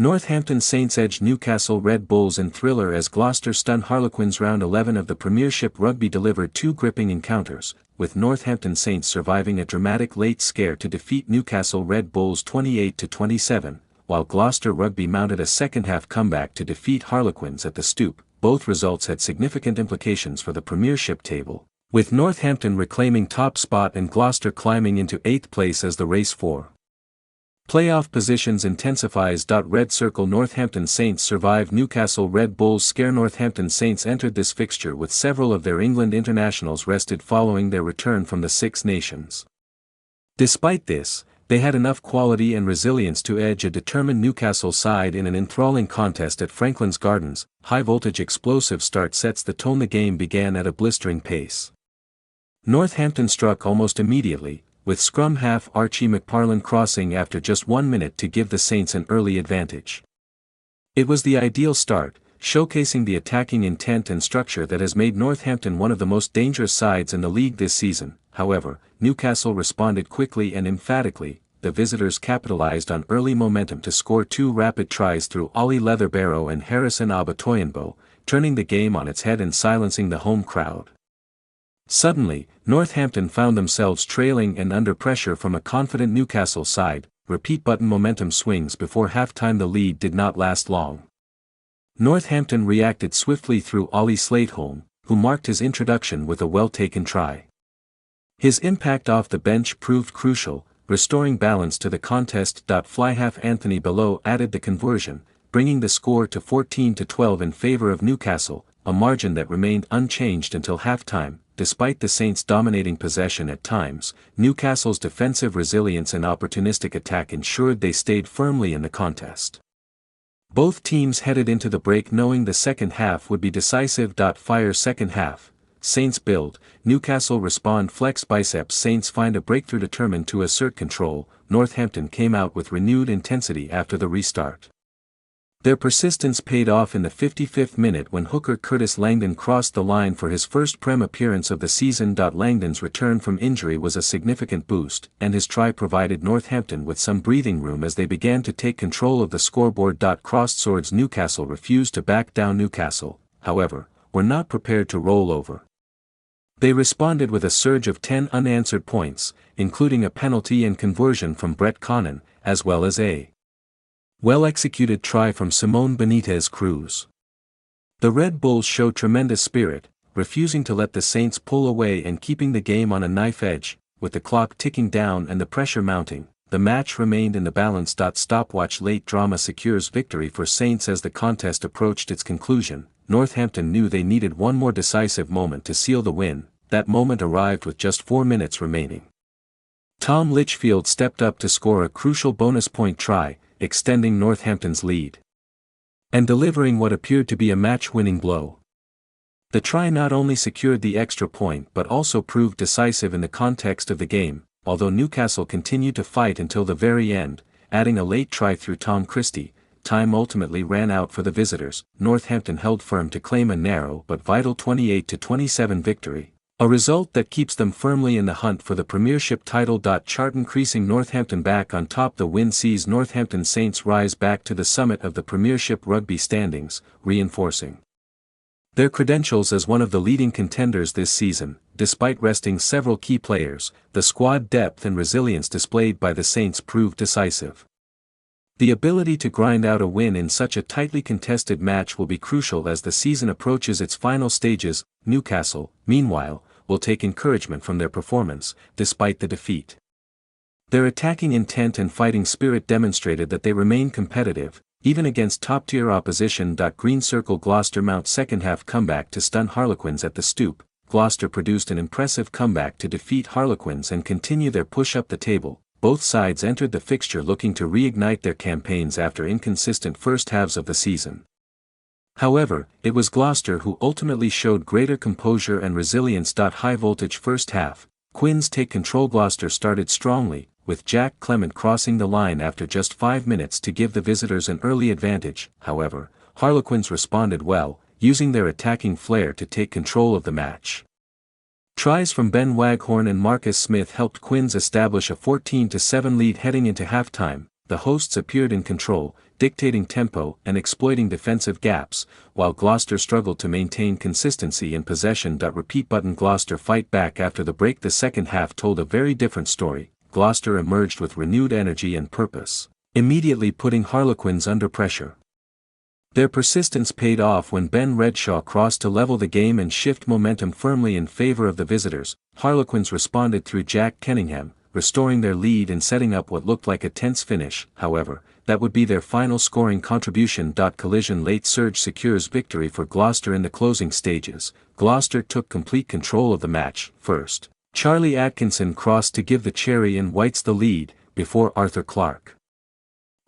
Northampton Saints edged Newcastle Red Bulls in thriller as Gloucester stunned Harlequins. Round 11 of the Premiership Rugby delivered two gripping encounters, with Northampton Saints surviving a dramatic late scare to defeat Newcastle Red Bulls 28-27, while Gloucester Rugby mounted a second-half comeback to defeat Harlequins at the Stoop. Both results had significant implications for the Premiership table, with Northampton reclaiming top spot and Gloucester climbing into 8th place as the race for playoff positions intensifies. Red Circle Northampton Saints survive Newcastle Red Bulls scare. Northampton Saints entered this fixture with several of their England internationals rested following their return from the Six Nations. Despite this, they had enough quality and resilience to edge a determined Newcastle side in an enthralling contest at Franklin's Gardens. High-voltage explosive start sets the tone. The game began at a blistering pace. Northampton struck almost immediately, with scrum half Archie McParlin crossing after just 1 minute to give the Saints an early advantage. It was the ideal start, showcasing the attacking intent and structure that has made Northampton one of the most dangerous sides in the league this season. However, Newcastle responded quickly and emphatically. The visitors capitalized on early momentum to score two rapid tries through Ollie Leatherbarrow and Harrison Abatoyinbo, turning the game on its head and silencing the home crowd. Suddenly, Northampton found themselves trailing and under pressure from a confident Newcastle side. Repeat button momentum swings before halftime. The lead did not last long. Northampton reacted swiftly through Ollie Slateholm, who marked his introduction with a well-taken try. His impact off the bench proved crucial, restoring balance to the contest. Fly half Anthony Below added the conversion, bringing the score to 14-12 in favor of Newcastle, a margin that remained unchanged until halftime. Despite the Saints dominating possession at times, Newcastle's defensive resilience and opportunistic attack ensured they stayed firmly in the contest. Both teams headed into the break knowing the second half would be decisive. Fire second half. Saints build, Newcastle respond. Flex biceps. Saints find a breakthrough. Determined to assert control, Northampton came out with renewed intensity after the restart. Their persistence paid off in the 55th minute when hooker Curtis Langdon crossed the line for his first Prem appearance of the season. Langdon's return from injury was a significant boost, and his try provided Northampton with some breathing room as they began to take control of the scoreboard. Crossed swords. Newcastle refused to back down. Newcastle, however, were not prepared to roll over. They responded with a surge of 10 unanswered points, including a penalty and conversion from Brett Connon, as well as a well-executed try from Simone Benitez Cruz. The Red Bulls showed tremendous spirit, refusing to let the Saints pull away and keeping the game on a knife edge. With the clock ticking down and the pressure mounting, the match remained in the balance. Stopwatch late drama secures victory for Saints as the contest approached its conclusion. Northampton knew they needed one more decisive moment to seal the win. That moment arrived with just 4 minutes remaining. Tom Litchfield stepped up to score a crucial bonus point try, extending Northampton's lead and delivering what appeared to be a match-winning blow. The try not only secured the extra point but also proved decisive in the context of the game, although Newcastle continued to fight until the very end, adding a late try through Tom Christie. Time ultimately ran out for the visitors. Northampton held firm to claim a narrow but vital 28-27 victory, a result that keeps them firmly in the hunt for the Premiership title. Chart increasing Northampton back on top. The win sees Northampton Saints rise back to the summit of the Premiership Rugby standings, reinforcing their credentials as one of the leading contenders this season. Despite resting several key players, the squad depth and resilience displayed by the Saints proved decisive. The ability to grind out a win in such a tightly contested match will be crucial as the season approaches its final stages. Newcastle, meanwhile, will take encouragement from their performance, despite the defeat. Their attacking intent and fighting spirit demonstrated that they remain competitive, even against top-tier opposition. Green Circle Gloucester mount second-half comeback to stun Harlequins at the Stoop. Gloucester produced an impressive comeback to defeat Harlequins and continue their push up the table. Both sides entered the fixture looking to reignite their campaigns after inconsistent first halves of the season. However, it was Gloucester who ultimately showed greater composure and resilience. High voltage first half. Quins take control. Gloucester started strongly, with Jack Clement crossing the line after just 5 minutes to give the visitors an early advantage. However, Harlequins responded well, using their attacking flair to take control of the match. Tries from Ben Waghorn and Marcus Smith helped Quins establish a 14-7 lead heading into halftime. the hosts appeared in control, dictating tempo and exploiting defensive gaps, while Gloucester struggled to maintain consistency in possession. Repeat button. Gloucester fight back after the break. The second half told a very different story. Gloucester emerged with renewed energy and purpose, immediately putting Harlequins under pressure. Their persistence paid off when Ben Redshaw crossed to level the game and shift momentum firmly in favor of the visitors. Harlequins responded through Jack Kenningham, restoring their lead and setting up what looked like a tense finish. However, that would be their final scoring contribution. Collision. Late surge secures victory for Gloucester in the closing stages. Gloucester took complete control of the match. First, Charlie Atkinson crossed to give the Cherry and Whites the lead, before Arthur Clark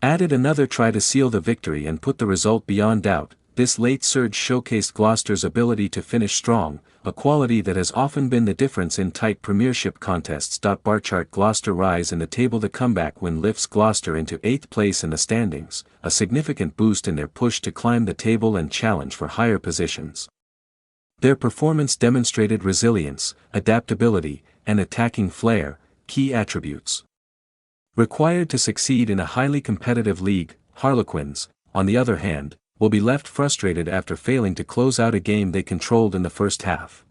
added another try to seal the victory and put the result beyond doubt. This late surge showcased Gloucester's ability to finish strong, a quality that has often been the difference in tight Premiership contests. Bar chart. Gloucester rise in the table. The comeback win lifts Gloucester into 8th place in the standings, a significant boost in their push to climb the table and challenge for higher positions. Their performance demonstrated resilience, adaptability, and attacking flair, key attributes required to succeed in a highly competitive league. Harlequins, on the other hand, will be left frustrated after failing to close out a game they controlled in the first half.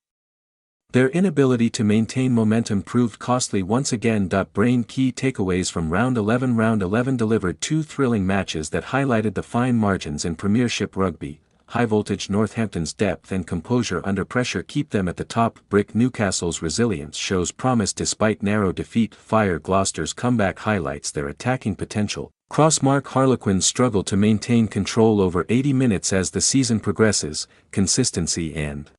Their inability to maintain momentum proved costly once again. Brain key takeaways from Round 11. Round 11 delivered two thrilling matches that highlighted the fine margins in Premiership Rugby. High voltage. Northampton's depth and composure under pressure keep them at the top. Brick. Newcastle's resilience shows promise despite narrow defeat. Fire. Gloucester's comeback highlights their attacking potential. Crossmark. Harlequins struggle to maintain control over 80 minutes as the season progresses. Consistency and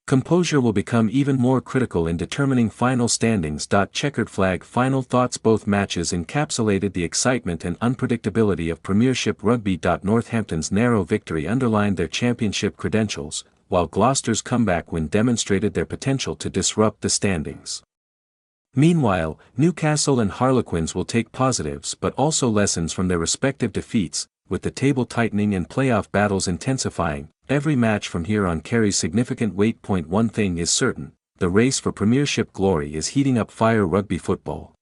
composure will become even more critical in determining final standings. Checkered flag. Final thoughts. Both matches encapsulated the excitement and unpredictability of Premiership Rugby. Northampton's narrow victory underlined their championship credentials, while Gloucester's comeback win demonstrated their potential to disrupt the standings. Meanwhile, Newcastle and Harlequins will take positives but also lessons from their respective defeats, with the table tightening and playoff battles intensifying. Every match from here on carries significant weight. One thing is certain, the race for Premiership glory is heating up. Fire. Rugby football.